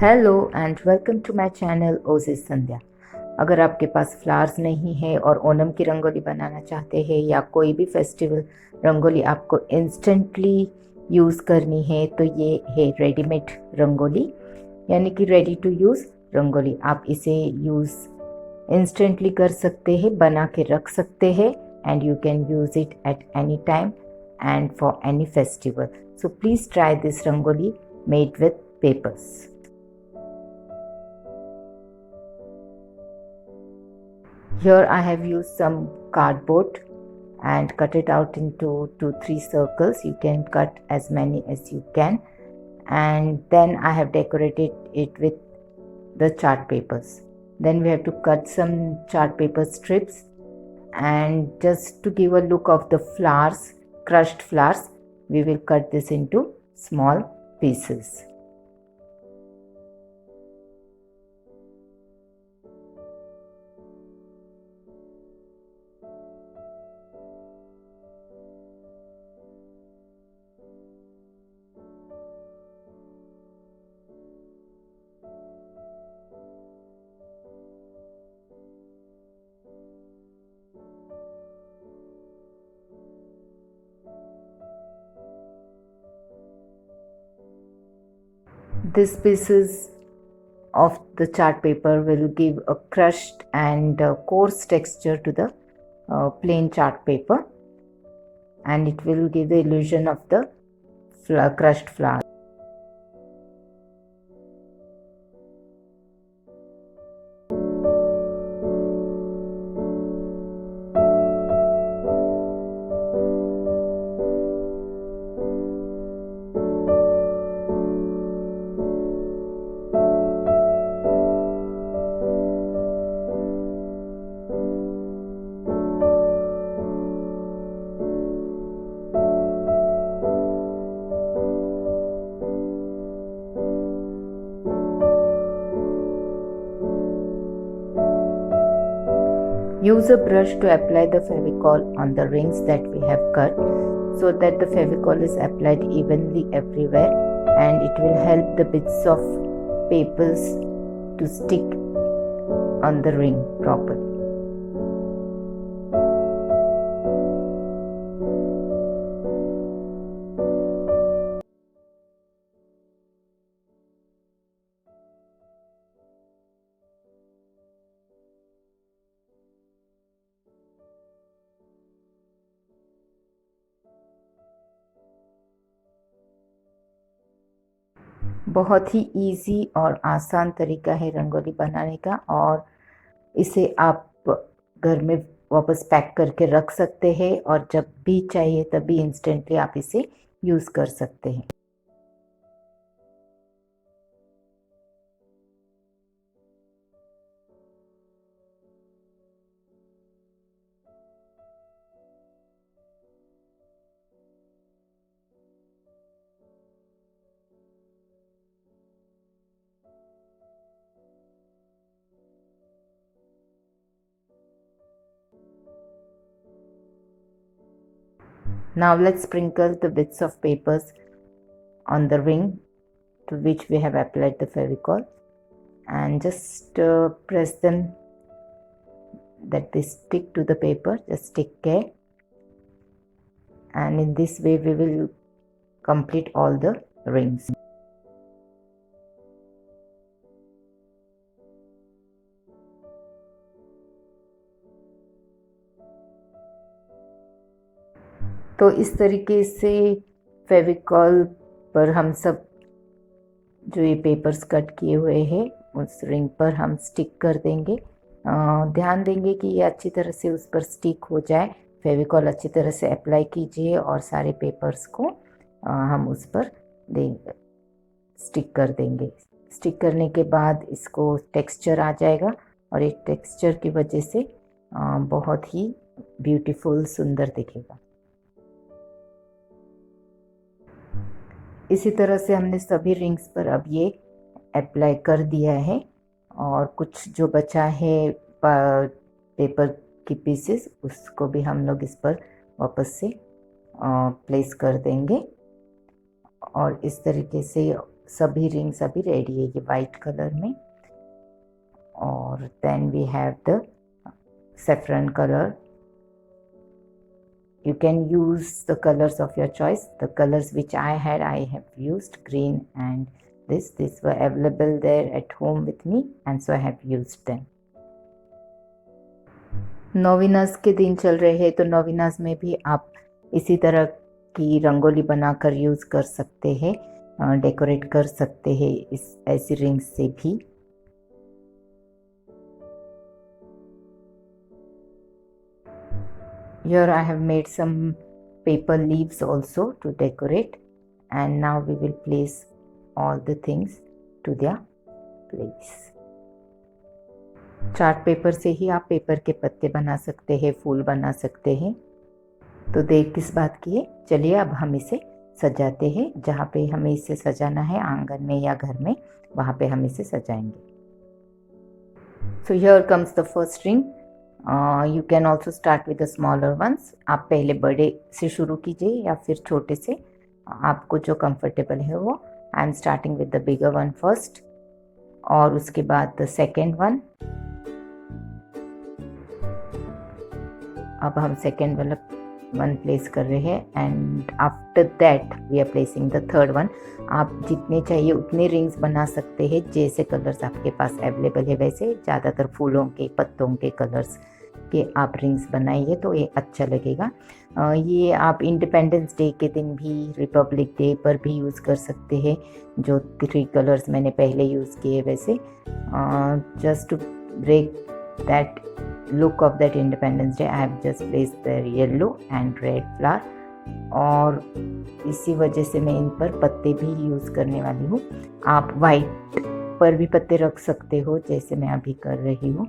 Hello and welcome to my channel Ojas Sandhya. अगर आपके पास flowers नहीं है और ओणम की रंगोली बनाना चाहते हैं या कोई भी फेस्टिवल रंगोली आपको इंस्टेंटली यूज़ करनी है तो ये है रेडीमेड रंगोली, यानी कि रेडी टू यूज़ रंगोली। आप इसे यूज़ इंस्टेंटली कर सकते हैं, बना के रख सकते हैं and you can use it at any time and for any festival. So please try this rangoli made with papers. Here I have used some cardboard and cut it out into 2-3 circles. You can cut as many as you can, and then I have decorated it with the chart papers. Then we have to cut some chart paper strips, and just to give a look of the flowers, crushed flowers, we will cut this into small pieces. These pieces of the chart paper will give a crushed and coarse texture to the plain chart paper, and it will give the illusion of the crushed flower. Use a brush to apply the Fevicol on the rings that we have cut so that the Fevicol is applied evenly everywhere, and it will help the bits of papers to stick on the ring properly. बहुत ही easy और आसान तरीका है रंगोली बनाने का, और इसे आप घर में वापस पैक करके रख सकते हैं और जब भी चाहिए तभी इंस्टेंटली आप इसे यूज़ कर सकते हैं। Now let's sprinkle the bits of papers on the ring to which we have applied the Fevicol, and just press them that they stick to the paper. Just take care, and in this way we will complete all the rings. तो इस तरीके से फेविकॉल पर हम सब जो ये papers cut किए हुए हैं उस रिंग पर हम स्टिक कर देंगे। ध्यान देंगे कि ये अच्छी तरह से उस पर स्टिक हो जाए। फेविकॉल अच्छी तरह से अप्लाई कीजिए और सारे पेपर्स को हम उस पर स्टिक कर देंगे। स्टिक करने के बाद इसको टेक्सचर आ जाएगा, और एक टेक्सचर की वजह से बहुत ही ब्यूटीफुल, सुंदर दिखेगा। इसी तरह से हमने सभी रिंग्स पर अब ये अप्लाई कर दिया है, और कुछ जो बचा है पेपर की पीसेस उसको भी हम लोग इस पर वापस से प्लेस कर देंगे, और इस तरीके से सभी रिंग्स अभी रेडी है ये वाइट कलर में। और then we have the saffron color. You can use the colors of your choice. The colors which I had, I have used green and these were available there at home with me, and so I have used them. नौविनास के दिन चल रहे हैं, तो नौविनास में भी आप इसी तरह की रंगोली बनाकर यूज़ कर सकते हैं, डेकोरेट कर सकते हैं इस ऐसी रिंग्स से भी। Here I have made some paper leaves also to decorate, and now we will place all the things to their place. Chart paper से ही आप पेपर के पत्ते बना सकते हैं, फूल बना सकते हैं। तो देर किस बात की है, चलिए अब हम इसे सजाते हैं। जहाँ पे हमें इसे सजाना है, आंगन में या घर में, वहाँ पे हम इसे सजाएंगे। So here comes the first ring. You can also start with the smaller ones. आप पहले बड़े से शुरू कीजिए या फिर छोटे से, आपको जो कंफर्टेबल है वो। I am starting with the bigger one first, और उसके बाद द सेकेंड वन। अब हम सेकेंड वाला वन प्लेस कर रहे हैं, and after that we are placing the third one. आप जितने चाहिए उतने रिंग्स बना सकते हैं, जैसे कलर्स आपके पास अवेलेबल है वैसे। ज़्यादातर फूलों के पत्तों के कलर्स के आप रिंग्स बनाइए तो ये अच्छा लगेगा। ये आप इंडिपेंडेंस डे के दिन भी, रिपब्लिक डे पर भी यूज़ कर सकते हैं, जो 3 कलर्स मैंने पहले यूज़ किए वैसे। Just to break that look of that Independence Day, I have just placed the yellow and red flower, और इसी वजह से मैं इन पर पत्ते भी यूज़ करने वाली हूँ। आप वाइट पर भी पत्ते रख सकते हो, जैसे मैं अभी कर रही हूँ।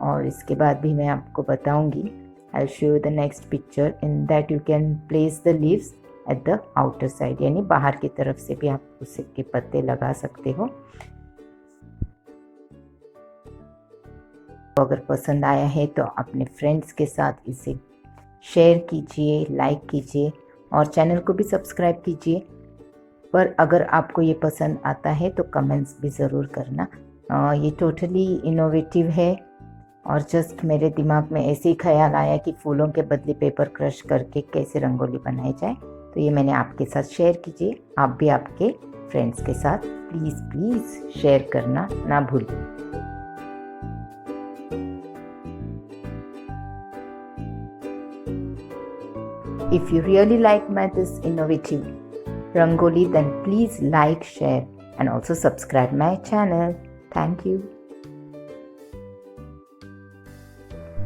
और इसके बाद भी मैं आपको बताऊँगी, I show you the next picture. In that you can place the leaves at the outer side, यानी बाहर की तरफ से भी आप उसके पत्ते लगा सकते हो। अगर पसंद आया है तो अपने फ्रेंड्स के साथ इसे शेयर कीजिए, लाइक कीजिए, और चैनल को भी सब्सक्राइब कीजिए। पर अगर आपको ये पसंद आता है तो कमेंट्स भी ज़रूर करना। ये टोटली इनोवेटिव है, और जस्ट मेरे दिमाग में ऐसे ही ख्याल आया कि फूलों के बदले पेपर क्रश करके कैसे रंगोली बनाई जाए, तो ये मैंने आपके साथ शेयर कीजिए। आप भी आपके फ्रेंड्स के साथ प्लीज़ शेयर करना ना भूलिए। If you really like this innovative rangoli, then please like, share and also subscribe my channel. Thank you.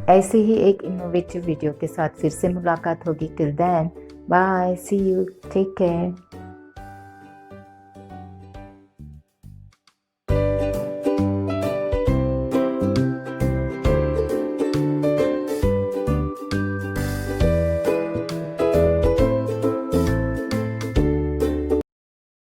ऐसे ही एक इनोवेटिव वीडियो के साथ फिर से मुलाकात होगी। Till then, bye, see you, take care.